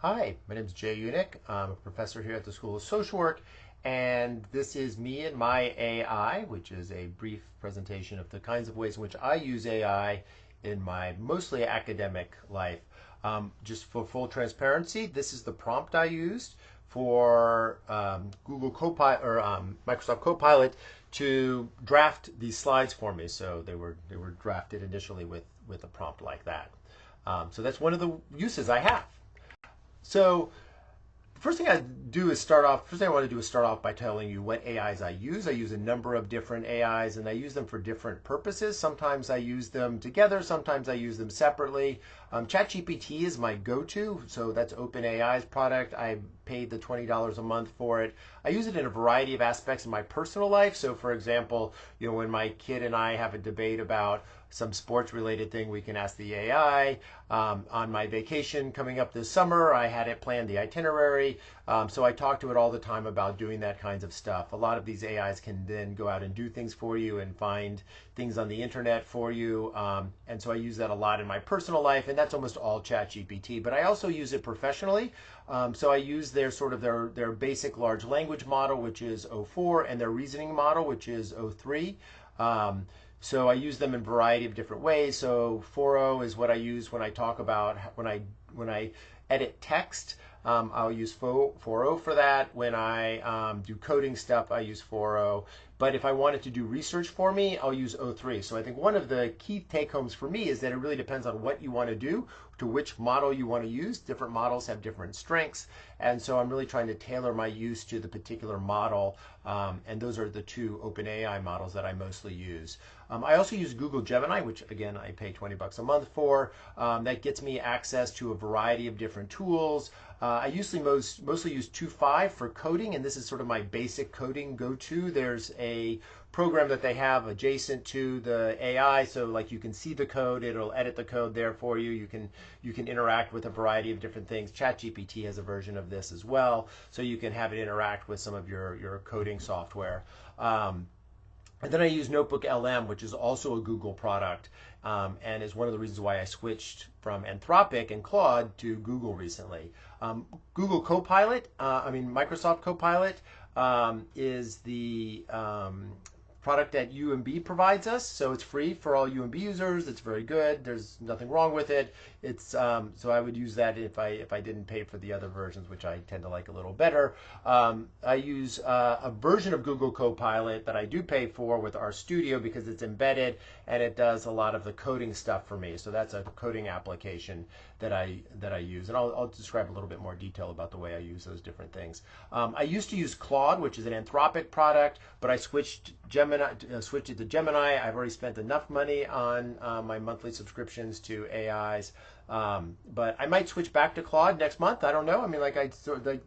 Hi, my name is Jay Unick. I'm a professor here at the School of Social Work, and this is me and my AI, which is a brief presentation of the kinds of ways in which I use AI in my mostly academic life. Just for full transparency, this is the prompt I used for Google Copilot or Microsoft Copilot to draft these slides for me. So they were drafted initially with a prompt like that. So that's one of the uses I have. So the first thing I do is start off. First thing I want to do is start off by telling you what AIs I use. I use a number of different AIs, and I use them for different purposes. Sometimes I use them together. Sometimes I use them separately. ChatGPT is my go-to, so that's OpenAI's product. I paid the $20 a month for it. I use it in a variety of aspects in my personal life. So, for example, when my kid and I have a debate about some sports related thing, we can ask the AI. On my vacation coming up this summer, I had it planned the itinerary. So I talk to it all the time about doing that kinds of stuff. A lot of these AIs can then go out and do things for you and find things on the internet for you. And so I use that a lot in my personal life, and that's almost all ChatGPT. But I also use it professionally. So I use their basic large language model, which is O4, and their reasoning model, which is O3. So I use them in a variety of different ways. So 4.0 is what I use when I talk about when I edit text. I'll use 4.0 for that. When I do coding stuff, I use 4.0. But if I wanted to do research for me, I'll use O3. So I think one of the key take-homes for me is that it really depends on what you want to do, to which model you want to use. Different models have different strengths. And so I'm really trying to tailor my use to the particular model. And those are the two OpenAI models that I mostly use. I also use Google Gemini, which again, I pay $20 a month for. That gets me access to a variety of different tools. I usually mostly use 2.5 for coding, and this is sort of my basic coding go-to. There's a program that they have adjacent to the AI, so like you can see the code, it'll edit the code there for you. You can interact with a variety of different things. ChatGPT has a version of this as well, so you can have it interact with some of your coding software. And then I use Notebook LM, which is also a Google product, and is one of the reasons why I switched from Anthropic and Claude to Google recently. Google Copilot, Microsoft Copilot is the product that UMB provides us, so it's free for all UMB users. It's very good. There's nothing wrong with it. It's so I would use that if I didn't pay for the other versions, which I tend to like a little better. I use a version of Google Copilot that I do pay for with RStudio because it's embedded and it does a lot of the coding stuff for me. So that's a coding application that I use, and I'll describe a little bit more detail about the way I use those different things. I used to use Claude, which is an Anthropic product, but I switched it to Gemini. I've already spent enough money on my monthly subscriptions to AIs. But I might switch back to Claude next month. I don't know. I mean,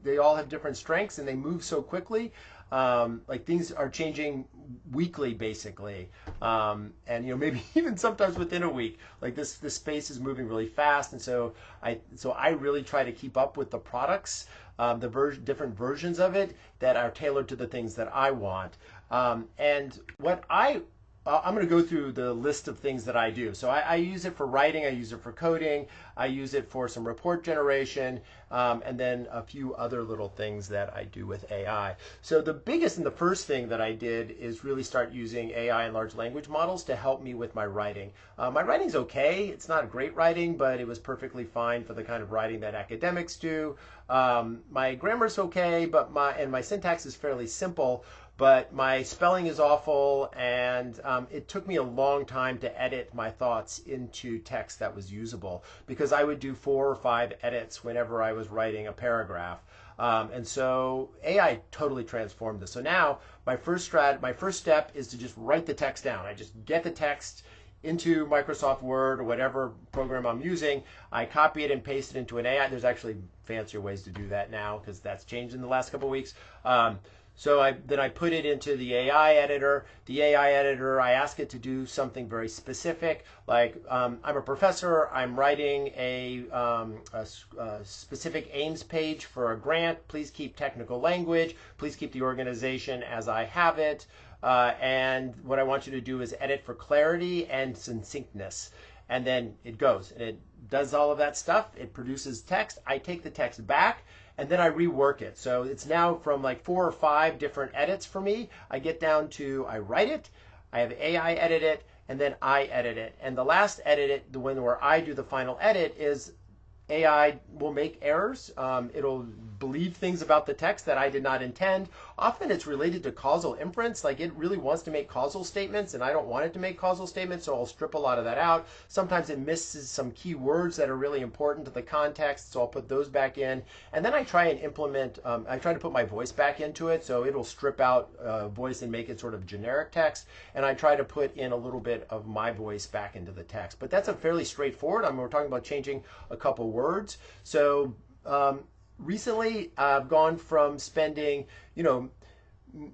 they all have different strengths and they move so quickly. Things are changing weekly, basically, and maybe even sometimes within a week. Like this space is moving really fast, and so I really try to keep up with the products, different versions of it that are tailored to the things that I want. And what I'm going to go through the list of things that I do. So I use it for writing, I use it for coding, I use it for some report generation, and then a few other little things that I do with AI. So the biggest and the first thing that I did is really start using AI and large language models to help me with my writing. My writing's okay. It's not great writing, but it was perfectly fine for the kind of writing that academics do. My grammar's okay, but my syntax is fairly simple. But my spelling is awful, and it took me a long time to edit my thoughts into text that was usable because I would do 4 or 5 edits whenever I was writing a paragraph. And so AI totally transformed this. So now my first step is to just write the text down. I just get the text into Microsoft Word or whatever program I'm using. I copy it and paste it into an AI. There's actually fancier ways to do that now because that's changed in the last couple of weeks. So then I put it into the AI editor. The AI editor, I ask it to do something very specific, like I'm a professor, I'm writing a specific aims page for a grant. Please keep technical language. Please keep the organization as I have it. And what I want you to do is edit for clarity and succinctness. and then it goes and it does all of that stuff. It produces text. I take the text back and then I rework it. So it's now from like 4 or 5 different edits for me. I get down to I write it, I have AI edit it, and then I edit it. And the last edit, the one where I do the final edit, is AI will make errors. It'll believe things about the text that I did not intend. Often it's related to causal inference, like it really wants to make causal statements and I don't want it to make causal statements, so I'll strip a lot of that out. Sometimes it misses some key words that are really important to the context, so I'll put those back in. And then I try and implement, I try to put my voice back into it, so it'll strip out voice and make it sort of generic text, and I try to put in a little bit of my voice back into the text. But that's a fairly straightforward. We're talking about changing a couple words. So recently I've gone from spending,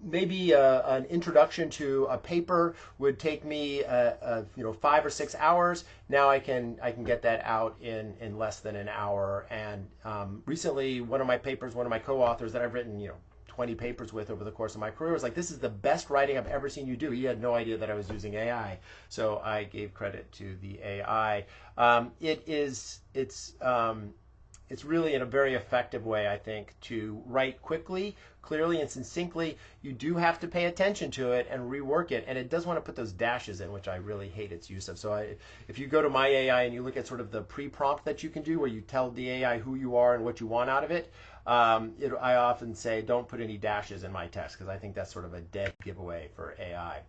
maybe an introduction to a paper would take me 5 or 6 hours. Now I can get that out in less than an hour. And recently one of my co-authors that I've written 20 papers with over the course of my career was like, this is the best writing I've ever seen you do. He had no idea that I was using AI, so I gave credit to the AI. It's really in a very effective way, I think, to write quickly, clearly, and succinctly. You do have to pay attention to it and rework it, and it does want to put those dashes in, which I really hate its use of. So if you go to my AI and you look at sort of the pre-prompt that you can do, where you tell the AI who you are and what you want out of it, I often say, don't put any dashes in my text, because I think that's sort of a dead giveaway for AI.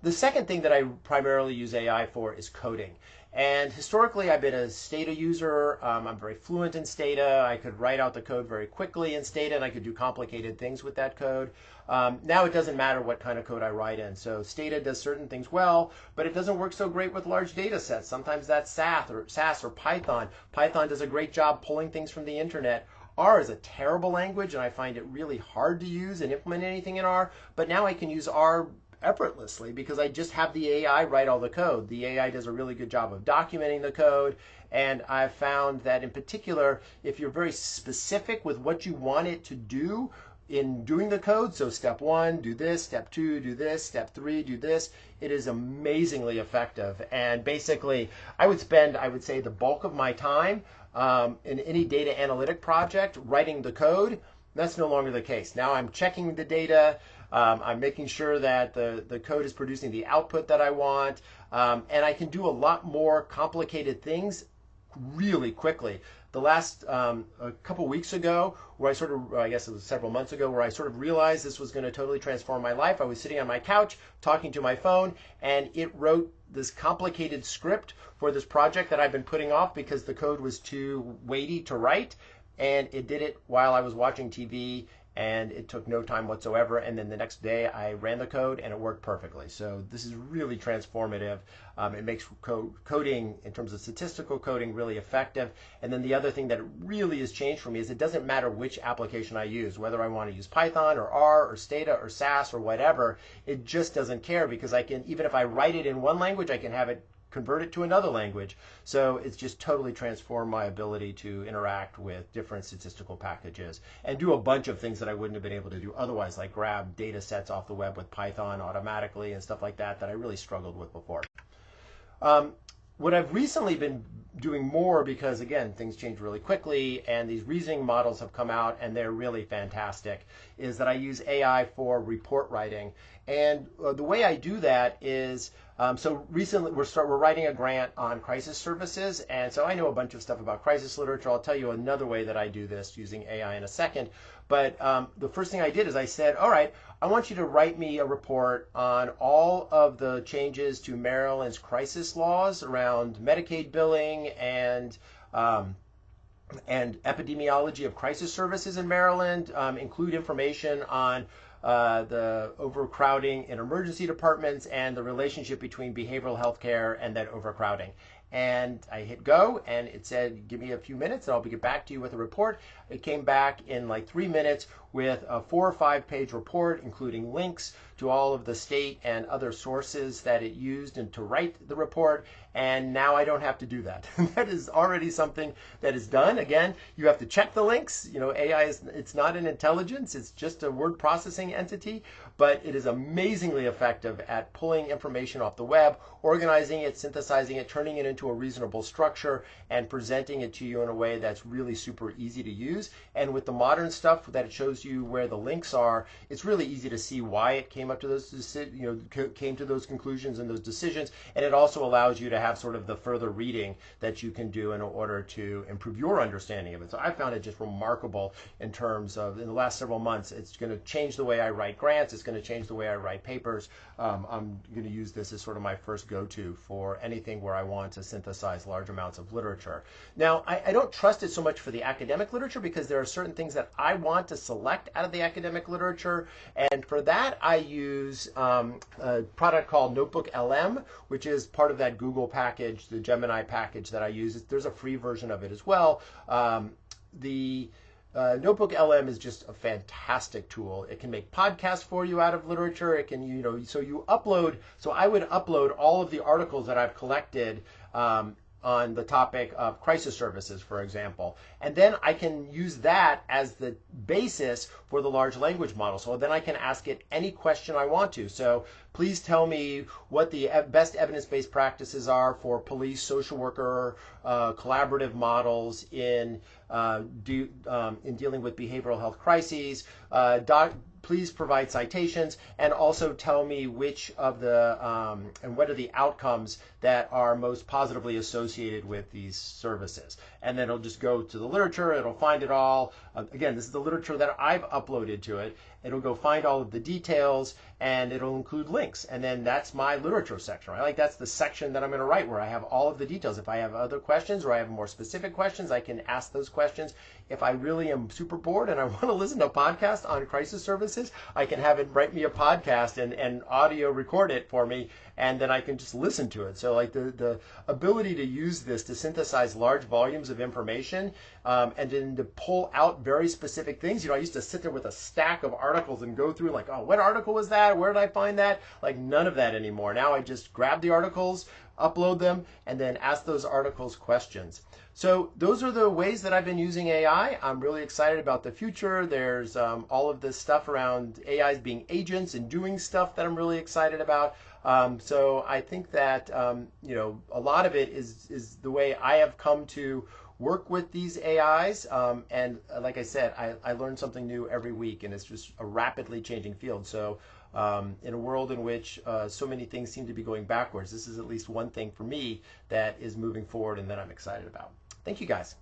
The second thing that I primarily use AI for is coding. And historically, I've been a Stata user. I'm very fluent in Stata. I could write out the code very quickly in Stata, and I could do complicated things with that code. Now it doesn't matter what kind of code I write in. So Stata does certain things well, but it doesn't work so great with large data sets. Sometimes that's SAS or Python. Python does a great job pulling things from the internet. R is a terrible language, and I find it really hard to use and implement anything in R. But now I can use R effortlessly because I just have the AI write all the code. The AI does a really good job of documenting the code, and I've found that in particular, if you're very specific with what you want it to do in doing the code, so step 1, do this, step 2, do this, step 3, do this, it is amazingly effective. And basically, I would say, the bulk of my time in any data analytic project writing the code. That's no longer the case. Now I'm checking the data. I'm making sure that the code is producing the output that I want. And I can do a lot more complicated things really quickly. The last a couple weeks ago, where I guess it was several months ago, where I sort of realized this was going to totally transform my life. I was sitting on my couch talking to my phone, and it wrote this complicated script for this project that I've been putting off because the code was too weighty to write. And it did it while I was watching TV, and it took no time whatsoever. And then the next day I ran the code and it worked perfectly. So this is really transformative. It makes coding, in terms of statistical coding, really effective. And then the other thing that really has changed for me is it doesn't matter which application I use, whether I want to use Python or R or Stata or SAS or whatever, it just doesn't care, because I can, even if I write it in one language, I can have it convert it to another language. So it's just totally transformed my ability to interact with different statistical packages and do a bunch of things that I wouldn't have been able to do otherwise, like grab data sets off the web with Python automatically and stuff like that I really struggled with before. What I've recently been doing more, because again, things change really quickly and these reasoning models have come out and they're really fantastic, is that I use AI for report writing. And the way I do that is, so recently we're writing a grant on crisis services, and so I know a bunch of stuff about crisis literature. I'll tell you another way that I do this using AI in a second. But the first thing I did is I said, all right, I want you to write me a report on all of the changes to Maryland's crisis laws around Medicaid billing and epidemiology of crisis services in Maryland. Include information on the overcrowding in emergency departments and the relationship between behavioral health care and that overcrowding. And I hit go, and it said, give me a few minutes and I'll get back to you with a report. It came back in like 3 minutes with a 4 or 5 page report, including links to all of the state and other sources that it used and to write the report. and now I don't have to do that. That is already something that is done. Again, you have to check the links. You know, AI it's not an intelligence, it's just a word processing entity, but it is amazingly effective at pulling information off the web, organizing it, synthesizing it, turning it into a reasonable structure, and presenting it to you in a way that's really super easy to use. And with the modern stuff that it shows you where the links are, it's really easy to see why it came up to those came to those conclusions and those decisions. And it also allows you to have sort of the further reading that you can do in order to improve your understanding of it. So I found it just remarkable in terms of, in the last several months, it's going to change the way I write grants. It's going to change the way I write papers. I'm going to use this as sort of my first go-to for anything where I want to synthesize large amounts of literature. Now, I don't trust it so much for the academic literature because there are certain things that I want to select out of the academic literature. And for that, I use a product called Notebook LM, which is part of that Google package, the Gemini package that I use. There's a free version of it as well. Notebook LM is just a fantastic tool. It can make podcasts for you out of literature. It can, so I would upload all of the articles that I've collected on the topic of crisis services, for example. And then I can use that as the basis for the large language model. So then I can ask it any question I want to. So please tell me what the best evidence-based practices are for police, social worker, collaborative models in dealing with behavioral health crises. Please provide citations, and also tell me which of the and what are the outcomes that are most positively associated with these services. And then it'll just go to the literature, it'll find it all. Again, this is the literature that I've uploaded to it. It'll go find all of the details, and it'll include links. And then that's my literature section, right? Like that's the section that I'm going to write where I have all of the details. If I have other questions or I have more specific questions, I can ask those questions. If I really am super bored and I want to listen to a podcast on crisis services, I can have it write me a podcast and audio record it for me, and then I can just listen to it. So like the ability to use this to synthesize large volumes of information and then to pull out very specific things. You know, I used to sit there with a stack of articles and go through like, oh, what article was that? Where did I find that? Like none of that anymore. Now I just grab the articles, upload them, and then ask those articles questions. So those are the ways that I've been using AI. I'm really excited about the future. There's all of this stuff around AIs being agents and doing stuff that I'm really excited about. So I think that a lot of it is the way I have come to work with these AIs. And like I said, I learn something new every week, and it's just a rapidly changing field. So in a world in which so many things seem to be going backwards, this is at least one thing for me that is moving forward and that I'm excited about. Thank you, guys.